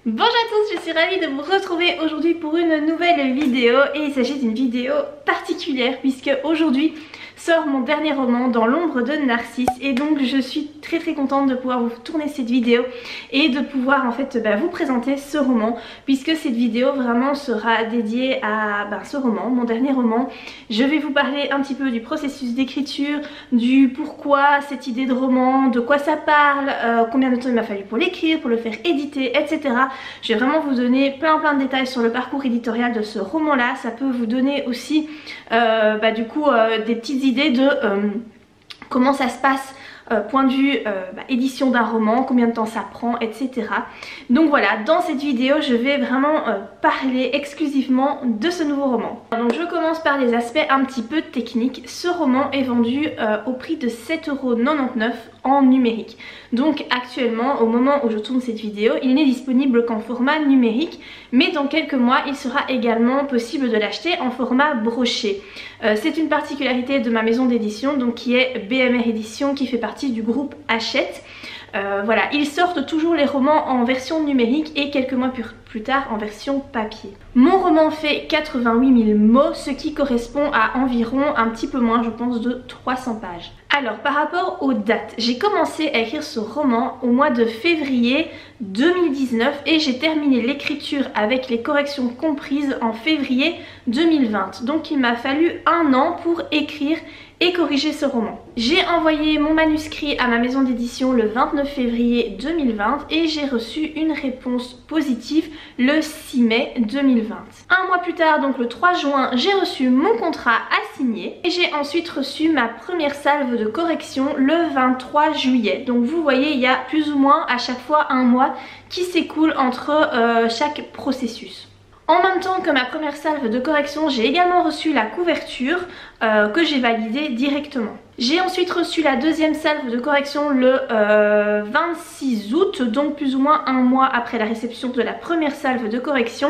Bonjour à tous, je suis ravie de vous retrouver aujourd'hui pour une nouvelle vidéo et il s'agit d'une vidéo particulière puisque aujourd'hui sort mon dernier roman Dans l'ombre de Narcisse et donc je suis très contente de pouvoir vous tourner cette vidéo et de pouvoir en fait vous présenter ce roman puisque cette vidéo vraiment sera dédiée à ce roman, mon dernier roman. Je vais vous parler un petit peu du processus d'écriture, du pourquoi cette idée de roman, de quoi ça parle, combien de temps il m'a fallu pour l'écrire, pour le faire éditer, etc. Je vais vraiment vous donner plein de détails sur le parcours éditorial de ce roman là. Ça peut vous donner aussi des petites idées de comment ça se passe point de vue édition d'un roman, combien de temps ça prend, etc. Donc voilà, dans cette vidéo je vais vraiment parler exclusivement de ce nouveau roman. Donc je commence par les aspects un petit peu techniques. Ce roman est vendu au prix de 7,99 € en numérique. Donc actuellement, au moment où je tourne cette vidéo, il n'est disponible qu'en format numérique, mais dans quelques mois il sera également possible de l'acheter en format broché. C'est une particularité de ma maison d'édition, donc qui est BMR Édition, qui fait partie du groupe Hachette. Voilà, ils sortent toujours les romans en version numérique et quelques mois plus tard en version papier. Mon roman fait 88 000 mots, ce qui correspond à environ un petit peu moins, je pense, de 300 pages. Alors par rapport aux dates, j'ai commencé à écrire ce roman au mois de février 2019 et j'ai terminé l'écriture avec les corrections comprises en février 2020. Donc il m'a fallu un an pour écrire et corriger ce roman. J'ai envoyé mon manuscrit à ma maison d'édition le 29 février 2020 et j'ai reçu une réponse positive le 6 mai 2020. Un mois plus tard, donc le 3 juin, j'ai reçu mon contrat à signer et j'ai ensuite reçu ma première salve de correction le 23 juillet. Donc vous voyez, il y a plus ou moins à chaque fois un mois qui s'écoule entre chaque processus. En même temps que ma première salve de correction, j'ai également reçu la couverture que j'ai validée directement. J'ai ensuite reçu la deuxième salve de correction le 26 août, donc plus ou moins un mois après la réception de la première salve de correction.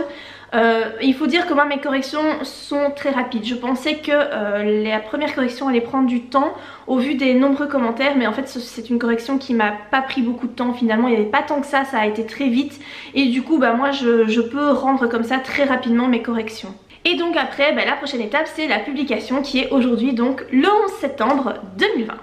Il faut dire que moi mes corrections sont très rapides. Je pensais que la première correction allait prendre du temps au vu des nombreux commentaires, mais en fait c'est une correction qui m'a pas pris beaucoup de temps finalement. Il n'y avait pas tant que ça a été très vite et du coup moi je peux rendre comme ça très rapidement mes corrections. Et donc après la prochaine étape c'est la publication qui est aujourd'hui, donc le 11 septembre 2020.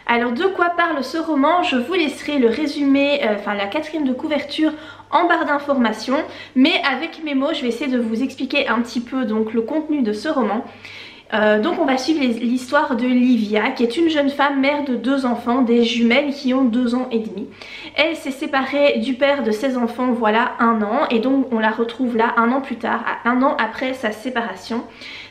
Alors de quoi parle ce roman? Je vous laisserai le résumé, la quatrième de couverture en barre d'informations, mais avec mes mots je vais essayer de vous expliquer un petit peu donc le contenu de ce roman. Donc on va suivre l'histoire de Livia, qui est une jeune femme mère de 2 enfants, des jumelles qui ont 2 ans et demi. Elle s'est séparée du père de ses enfants voilà un an et donc on la retrouve là un an plus tard, un an après sa séparation.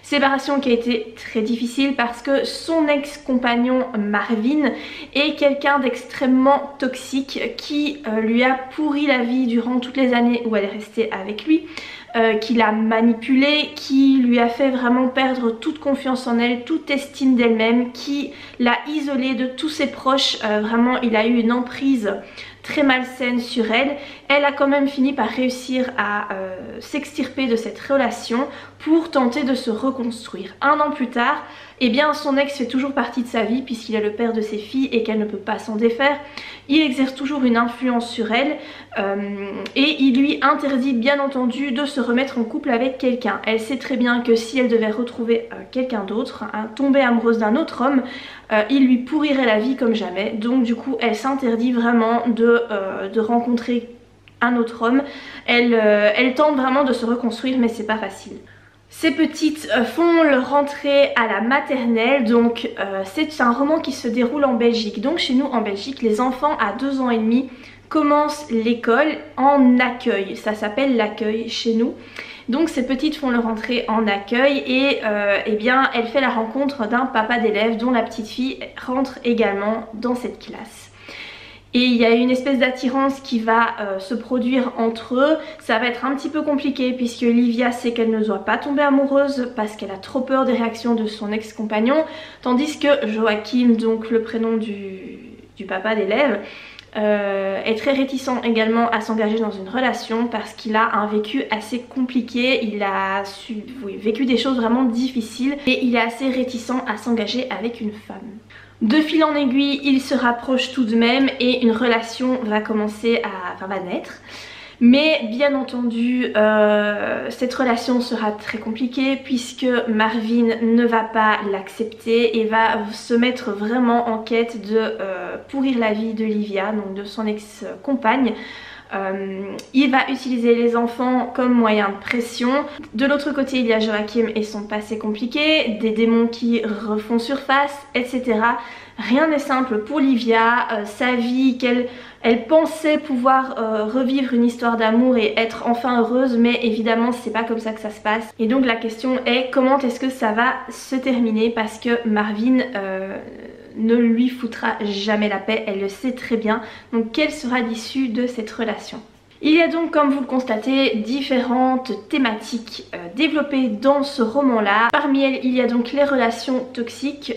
Séparation qui a été très difficile parce que son ex-compagnon Marvin est quelqu'un d'extrêmement toxique qui lui a pourri la vie durant toutes les années où elle est restée avec lui. Qui l'a manipulée, qui lui a fait vraiment perdre toute confiance en elle, toute estime d'elle-même, qui l'a isolée de tous ses proches. Vraiment il a eu une emprise très malsaine sur elle. Elle a quand même fini par réussir à s'extirper de cette relation pour tenter de se reconstruire. Un an plus tard, son ex fait toujours partie de sa vie puisqu'il est le père de ses filles et qu'elle ne peut pas s'en défaire. Il exerce toujours une influence sur elle et il lui interdit bien entendu de se remettre en couple avec quelqu'un. Elle sait très bien que si elle devait retrouver quelqu'un d'autre, tomber amoureuse d'un autre homme, il lui pourrirait la vie comme jamais. Donc du coup elle s'interdit vraiment de rencontrer un autre homme. Elle tente vraiment de se reconstruire mais c'est pas facile. Ces petites font leur rentrée à la maternelle, donc c'est un roman qui se déroule en Belgique. Donc chez nous en Belgique, les enfants à 2 ans et demi commencent l'école en accueil. Ça s'appelle l'accueil chez nous. Donc ces petites font leur entrée en accueil et elle fait la rencontre d'un papa d'élève dont la petite fille rentre également dans cette classe. Et il y a une espèce d'attirance qui va se produire entre eux. Ça va être un petit peu compliqué puisque Livia sait qu'elle ne doit pas tomber amoureuse parce qu'elle a trop peur des réactions de son ex-compagnon. Tandis que Joachim, donc le prénom du papa d'élève, est très réticent également à s'engager dans une relation parce qu'il a un vécu assez compliqué. Il a vécu des choses vraiment difficiles et il est assez réticent à s'engager avec une femme. De fil en aiguille, ils se rapprochent tout de même et une relation va commencer va naître. Mais bien entendu, cette relation sera très compliquée puisque Marvin ne va pas l'accepter et va se mettre vraiment en quête de pourrir la vie de Livia, donc de son ex-compagne. Il va utiliser les enfants comme moyen de pression. De l'autre côté, il y a Joachim et son passé compliqué, des démons qui refont surface, etc. Rien n'est simple pour Livia, sa vie elle pensait pouvoir revivre une histoire d'amour et être enfin heureuse, mais évidemment c'est pas comme ça que ça se passe. Et donc la question est comment est-ce que ça va se terminer, parce que Marvin ne lui foutra jamais la paix, elle le sait très bien. Donc quelle sera l'issue de cette relation? Il y a donc, comme vous le constatez, différentes thématiques développées dans ce roman-là. Parmi elles, il y a donc les relations toxiques.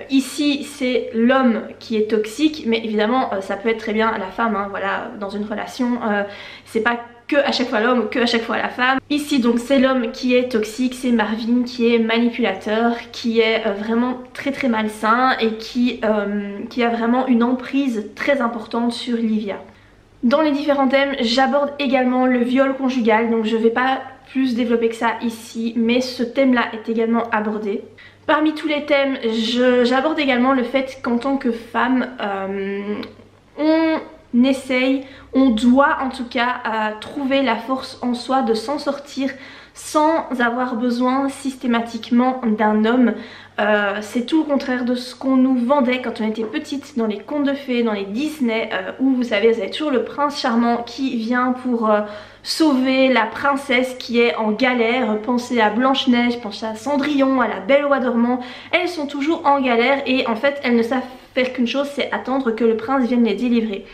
Ici, c'est l'homme qui est toxique, mais évidemment, ça peut être très bien la femme. Hein, voilà, dans une relation, c'est pas que à chaque fois l'homme ou que à chaque fois la femme. Ici, donc, c'est l'homme qui est toxique, c'est Marvin qui est manipulateur, qui est vraiment très malsain et qui a vraiment une emprise très importante sur Livia. Dans les différents thèmes, j'aborde également le viol conjugal, donc je ne vais pas plus développer que ça ici, mais ce thème-là est également abordé. Parmi tous les thèmes, j'aborde également le fait qu'en tant que femme, on doit en tout cas trouver la force en soi de s'en sortir sans avoir besoin systématiquement d'un homme. C'est tout le contraire de ce qu'on nous vendait quand on était petite dans les contes de fées, dans les Disney, où vous savez, vous avez toujours le prince charmant qui vient pour sauver la princesse qui est en galère. Pensez à Blanche-Neige, pensez à Cendrillon, à la Belle au bois dormant. Elles sont toujours en galère et en fait elles ne savent faire qu'une chose, c'est attendre que le prince vienne les délivrer.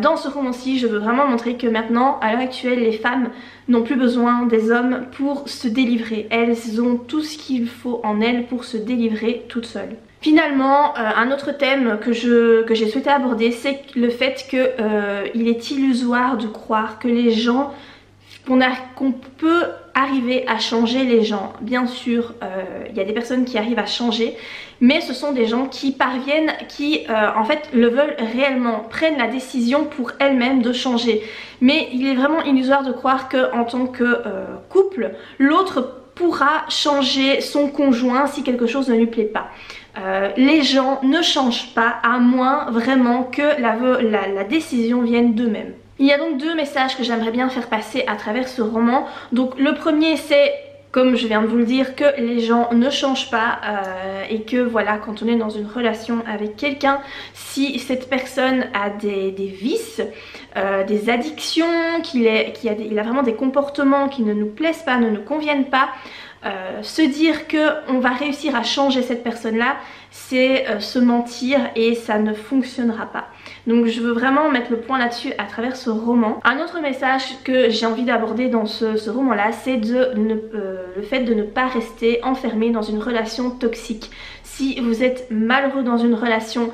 Dans ce roman-ci, je veux vraiment montrer que maintenant, à l'heure actuelle, les femmes n'ont plus besoin des hommes pour se délivrer. Elles ont tout ce qu'il faut en elles pour se délivrer toutes seules. Finalement, un autre thème que j'ai souhaité aborder, c'est le fait qu'il est illusoire de croire que les gens, qu'on peut arriver à changer les gens. Bien sûr, il y a des personnes qui arrivent à changer, mais ce sont des gens qui parviennent, qui en fait le veulent réellement, prennent la décision pour elles-mêmes de changer. Mais il est vraiment illusoire de croire qu'en tant que couple, l'autre pourra changer son conjoint si quelque chose ne lui plaît pas. Les gens ne changent pas à moins vraiment que la décision vienne d'eux-mêmes. Il y a donc deux messages que j'aimerais bien faire passer à travers ce roman. Donc le premier, c'est, comme je viens de vous le dire, que les gens ne changent pas et que voilà, quand on est dans une relation avec quelqu'un, si cette personne a des vices, des addictions, il a vraiment des comportements qui ne nous plaisent pas, ne nous conviennent pas, se dire qu'on va réussir à changer cette personne-là, c'est se mentir et ça ne fonctionnera pas. Donc je veux vraiment mettre le point là-dessus à travers ce roman. Un autre message que j'ai envie d'aborder dans ce roman-là, c'est le fait de ne pas rester enfermé dans une relation toxique. Si vous êtes malheureux dans une relation,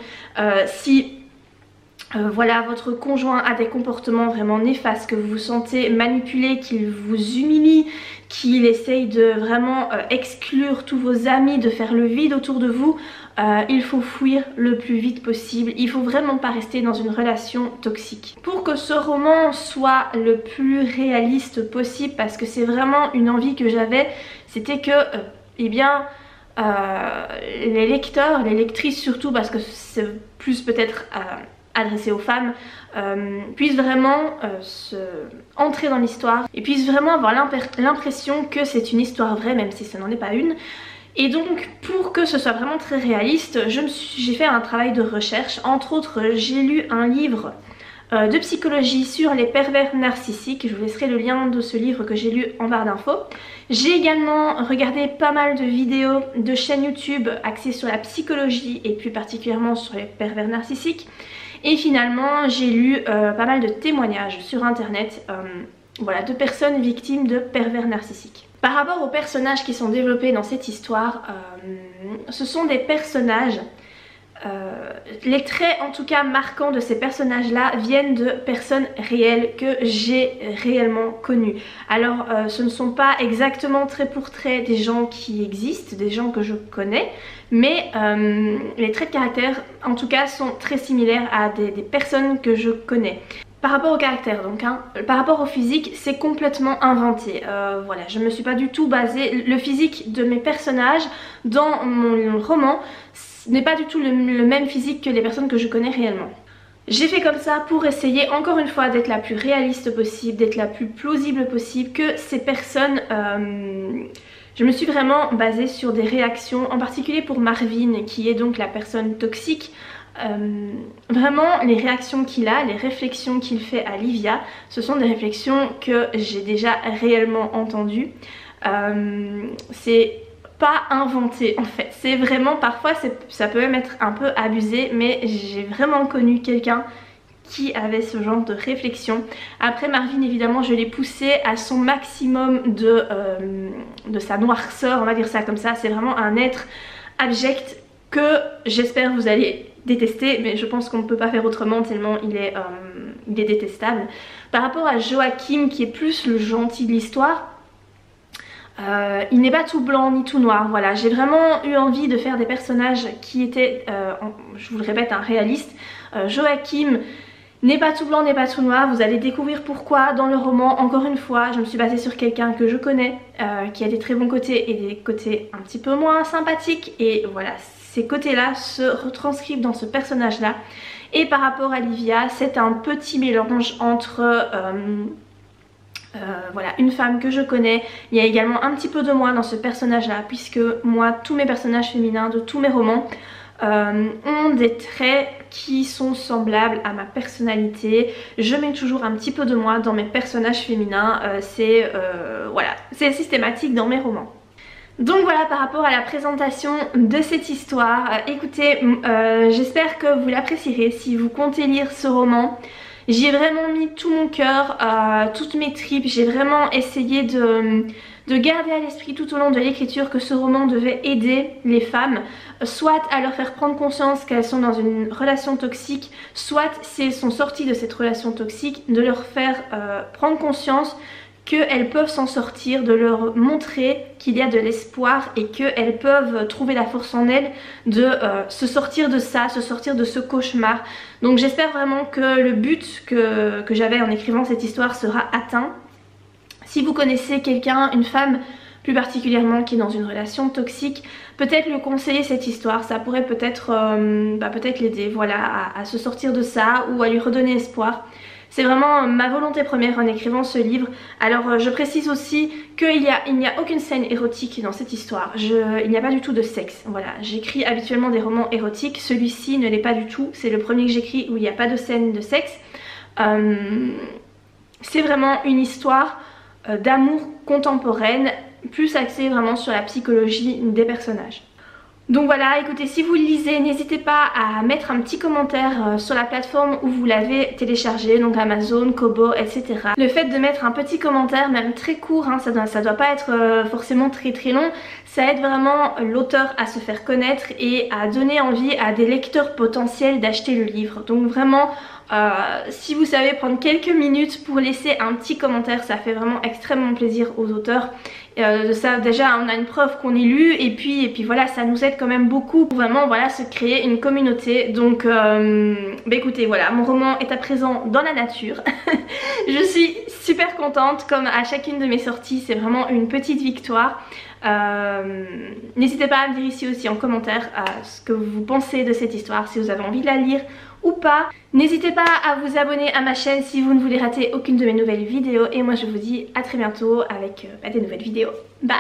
voilà, votre conjoint a des comportements vraiment néfastes, que vous vous sentez manipulé, qu'il vous humilie, qu'il essaye de vraiment exclure tous vos amis, de faire le vide autour de vous, il faut fuir le plus vite possible. Il faut vraiment pas rester dans une relation toxique. Pour que ce roman soit le plus réaliste possible, parce que c'est vraiment une envie que j'avais, c'était que, eh bien, les lecteurs, les lectrices surtout, parce que c'est plus peut-être adressé aux femmes, puissent vraiment entrer dans l'histoire et puissent vraiment avoir l'impression que c'est une histoire vraie, même si ce n'en est pas une. Et donc pour que ce soit vraiment très réaliste, j'ai fait un travail de recherche. Entre autres, j'ai lu un livre de psychologie sur les pervers narcissiques. Je vous laisserai le lien de ce livre que j'ai lu en barre d'infos. J'ai également regardé pas mal de vidéos de chaînes YouTube axées sur la psychologie et plus particulièrement sur les pervers narcissiques. Et finalement j'ai lu pas mal de témoignages sur internet voilà, de personnes victimes de pervers narcissiques. Par rapport aux personnages qui sont développés dans cette histoire, ce sont des personnages, les traits en tout cas marquants de ces personnages là viennent de personnes réelles que j'ai réellement connues. Alors ce ne sont pas exactement trait pour trait des gens qui existent, des gens que je connais, mais les traits de caractère en tout cas sont très similaires à des personnes que je connais. Par rapport au caractère donc, hein, par rapport au physique, c'est complètement inventé. Voilà, je me suis pas du tout basée. Le physique de mes personnages dans mon roman n'est pas du tout le même physique que les personnes que je connais réellement. J'ai fait comme ça pour essayer encore une fois d'être la plus réaliste possible, d'être la plus plausible possible, que ces personnes... je me suis vraiment basée sur des réactions, en particulier pour Marvin qui est donc la personne toxique. Vraiment les réactions qu'il a, les réflexions qu'il fait à Livia, ce sont des réflexions que j'ai déjà réellement entendues. C'est pas inventé en fait, c'est vraiment parfois ça peut même être un peu abusé, mais j'ai vraiment connu quelqu'un qui avait ce genre de réflexion. Après Marvin évidemment je l'ai poussé à son maximum de sa noirceur, on va dire ça comme ça. C'est vraiment un être abject que j'espère vous allez détester, mais je pense qu'on ne peut pas faire autrement tellement il est détestable. Par rapport à Joachim qui est plus le gentil de l'histoire, il n'est pas tout blanc ni tout noir, voilà. J'ai vraiment eu envie de faire des personnages qui étaient, je vous le répète, réalistes. Joachim n'est pas tout blanc, n'est pas tout noir, vous allez découvrir pourquoi dans le roman. Encore une fois, je me suis basée sur quelqu'un que je connais, qui a des très bons côtés et des côtés un petit peu moins sympathiques, et voilà, ces côtés-là se retranscrivent dans ce personnage-là. Et par rapport à Livia, c'est un petit mélange entre... voilà, une femme que je connais. Il y a également un petit peu de moi dans ce personnage là, puisque moi tous mes personnages féminins de tous mes romans ont des traits qui sont semblables à ma personnalité. Je mets toujours un petit peu de moi dans mes personnages féminins, voilà, c'est systématique dans mes romans. Donc voilà par rapport à la présentation de cette histoire. Écoutez, j'espère que vous l'apprécierez si vous comptez lire ce roman. J'y ai vraiment mis tout mon cœur, toutes mes tripes. J'ai vraiment essayé de garder à l'esprit tout au long de l'écriture que ce roman devait aider les femmes, soit à leur faire prendre conscience qu'elles sont dans une relation toxique, soit si elles sont sorties de cette relation toxique, de leur faire prendre conscience qu'elles peuvent s'en sortir, de leur montrer qu'il y a de l'espoir et qu'elles peuvent trouver la force en elles de se sortir de ça, se sortir de ce cauchemar. Donc j'espère vraiment que le but que j'avais en écrivant cette histoire sera atteint. Si vous connaissez quelqu'un, une femme plus particulièrement qui est dans une relation toxique, peut-être lui conseiller cette histoire, ça pourrait peut-être l'aider, voilà, à se sortir de ça ou à lui redonner espoir. C'est vraiment ma volonté première en écrivant ce livre. Alors je précise aussi qu'il n'y a aucune scène érotique dans cette histoire. Il n'y a pas du tout de sexe. Voilà, j'écris habituellement des romans érotiques. Celui-ci ne l'est pas du tout. C'est le premier que j'écris où il n'y a pas de scène de sexe. C'est vraiment une histoire d'amour contemporaine, plus axée vraiment sur la psychologie des personnages. Donc voilà, écoutez, si vous le lisez, n'hésitez pas à mettre un petit commentaire sur la plateforme où vous l'avez téléchargé, donc Amazon, Kobo, etc. Le fait de mettre un petit commentaire, même très court, hein, ça doit pas être forcément très long, ça aide vraiment l'auteur à se faire connaître et à donner envie à des lecteurs potentiels d'acheter le livre. Donc vraiment, si vous savez prendre quelques minutes pour laisser un petit commentaire, ça fait vraiment extrêmement plaisir aux auteurs. De ça déjà on a une preuve qu'on est lu et puis voilà, ça nous aide quand même beaucoup pour vraiment voilà se créer une communauté. Donc écoutez, voilà, mon roman est à présent dans la nature. Je suis super contente, comme à chacune de mes sorties, c'est vraiment une petite victoire. N'hésitez pas à me dire ici aussi en commentaire ce que vous pensez de cette histoire, si vous avez envie de la lire ou pas. N'hésitez pas à vous abonner à ma chaîne si vous ne voulez rater aucune de mes nouvelles vidéos. Et moi je vous dis à très bientôt avec des nouvelles vidéos. Bye!